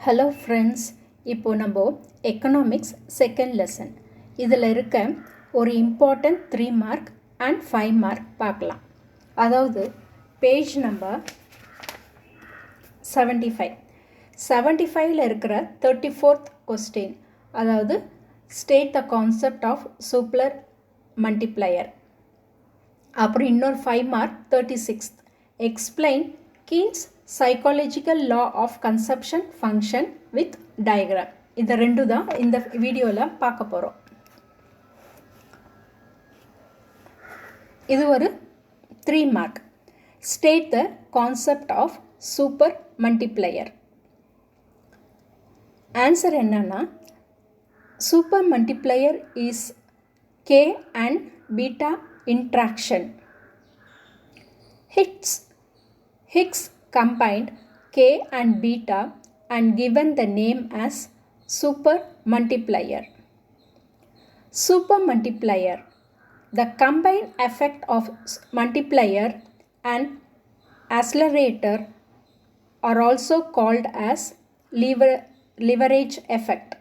Hello friends, இப்போது நம்ம economics second lesson இதில் இருக்க ஒரு இம்பார்ட்டன்ட் 3 மார்க் அண்ட் 5 மார்க் பார்க்கலாம். அதாவது பேஜ் நம்பர் 75 இருக்கிற 34th கொஸ்டின், அதாவது state the concept of super multiplier. அப்புறம் இன்னொரு 5 mark 36th explain Keynes psychological law of consumption function with diagram. இந்த ரெண்டு தான் இந்த வீடியோவில் பார்க்க போகிறோம். இது ஒரு 3 mark. State the concept of super multiplier. Answer என்னன்னா, super multiplier is K and beta interaction. Higgs combined K and beta and given the name as super multiplier. Super multiplier, the combined effect of multiplier and accelerator are also called as leverage effect.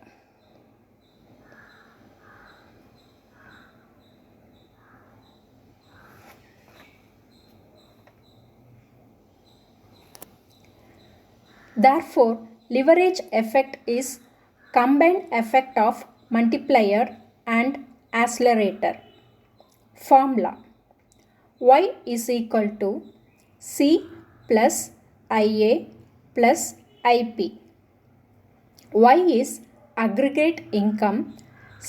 Therefore, leverage effect is combined effect of multiplier and accelerator. Formula: Y is equal to C plus IA plus IP. Y is aggregate income,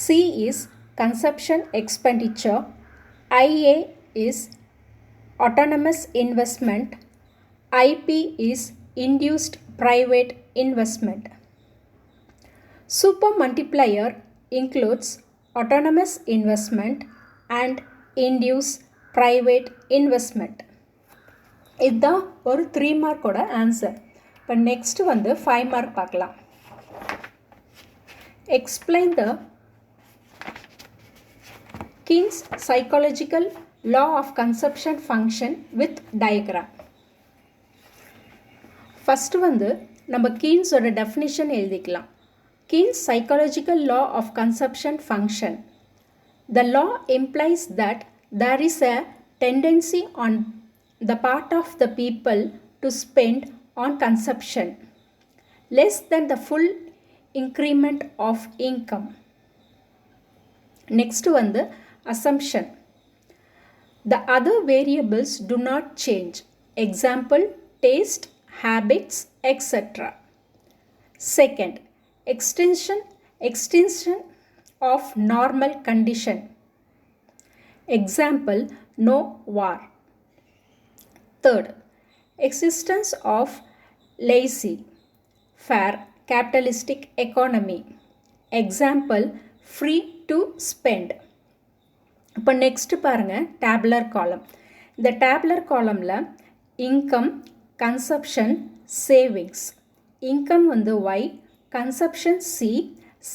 C is consumption expenditure, IA is autonomous investment, IP is induced private investment. Super multiplier includes autonomous investment and induced private investment. இதுதான் ஒரு 3 மார்க்கோட answer. இப்போ next 5 mark பார்க்கலாம். Explain the Keen's psychological law of consumption function with diagram. First நம்ம கீன்ஸோட definition எழுதிக்கலாம். Keen's psychological law of consumption function. The law implies that there is a tendency on the part of the people to spend on consumption less than the full increment of income. Next assumption. The other variables do not change. Example, taste, habits, etc. Second, extension of normal condition. Example, no war. Third, existence of laissez-faire capitalistic economy. Example, free to spend. இப்போ next பாருங்க, tabular column. இந்த tabular காலமில் income, consumption, savings. Income Y, consumption C,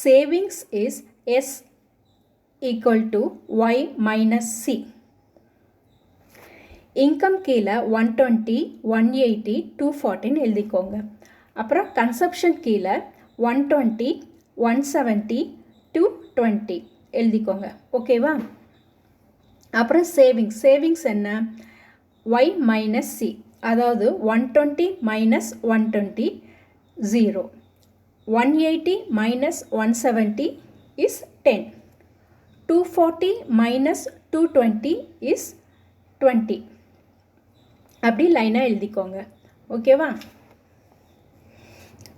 savings is S equal to Y minus C. Income கீழே 120, 180, 240 எழுதிக்கோங்க. அப்புறம் consumption கீழே 120, 170, 220 எழுதிக்கோங்க. ஓகேவா? அப்புறம் சேவிங்ஸ் என்ன? Y minus C, அதாவது 120 minus 120 0, 180 minus 170 is 10, 240 minus 220 is 20. அப்படி லைனாக எழுதிக்கோங்க. ஓகேவா?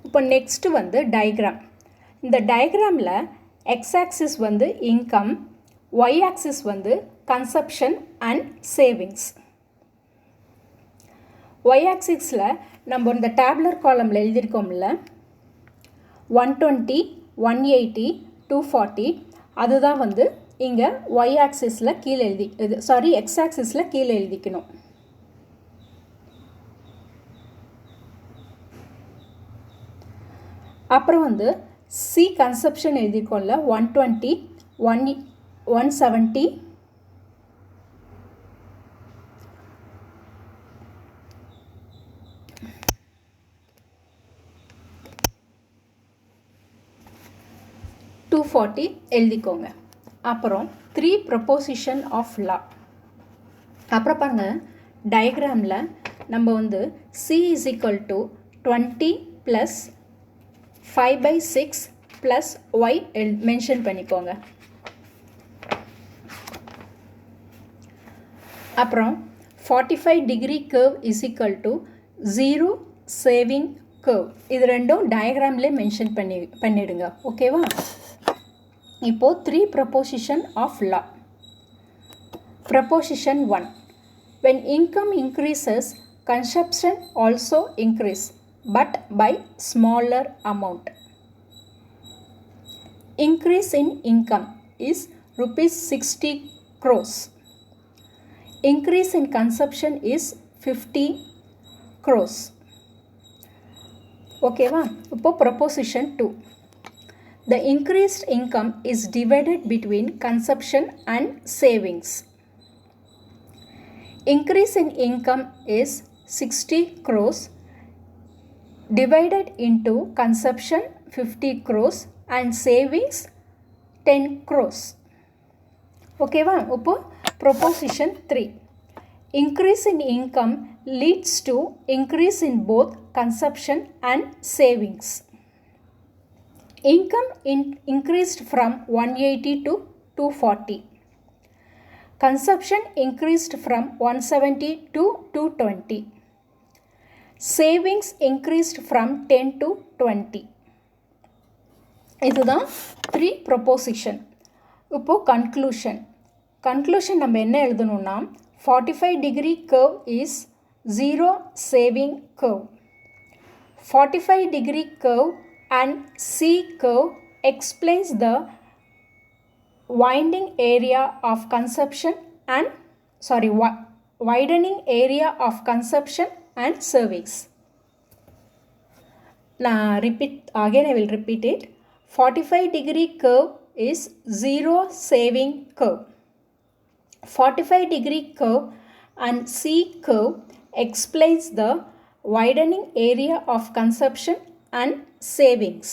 இப்போ நெக்ஸ்ட் டயக்ராம். இந்த டயக்ராமில் X axis income, Y axis consumption and savings. Y ஆக்சிஸில் நம்ம இந்த டேபுலர் காலமில் எழுதியிருக்கோம்ல, 120, 180, 240, அதுதான் இங்கே ஒய் ஆக்சிஸில் கீழே எக்ஸ் ஆக்சிஸில் கீழே எழுதிக்கணும். அப்புறம் சி கன்சப்ஷன் எழுதியிருக்கோம்ல, 120, 170, 240 எழுதிக்கோங்க. அப்புறம் 3 proposition of law. அப்புறம் பாருங்கள் டயக்ராமில் நம்ம வந்து C is equal to 20 plus 5/6 plus y mention பண்ணிக்கோங்க. அப்புறம் 45 degree curve is equal to 0 saving curve. இது ரெண்டும் டயக்ராம்லேயே மென்ஷன் பண்ணிடுங்க. ஓகேவா? இப்போது 3 proposition of law. Proposition 1. When income increases, consumption also increase, but by smaller amount. Increase in income is rupees 60 crores. Increase in consumption is 50 crores. Okay va? இப்போ proposition 2. The increased income is divided between consumption and savings. Increase in income is 60 crores divided into consumption 50 crores and savings 10 crores. Okay va? இப்போ proposition 3. Increase in income leads to increase in both consumption and savings. Income increased from 180 to 240. Consumption increased from 170 to 220. Savings increased from 10 to 20. இதுதான் 3 proposition. இப்போ conclusion நம்ம என்ன எழுதணும்னா 45 degree curve is 0 saving curve. 45 degree curve and C curve explains the widening area of consumption and widening area of consumption and savings. Now I will repeat it. 45 degree curve is 0 saving curve. 45 degree curve and C curve explains the widening area of consumption and savings.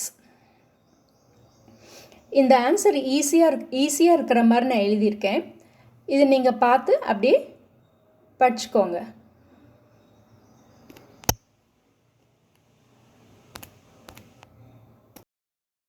இந்த answer ஈஸியாக இருக்கிற மாதிரி நான் எழுதியிருக்கேன். இது நீங்கள் பார்த்து அப்படியே படிச்சுக்கோங்க.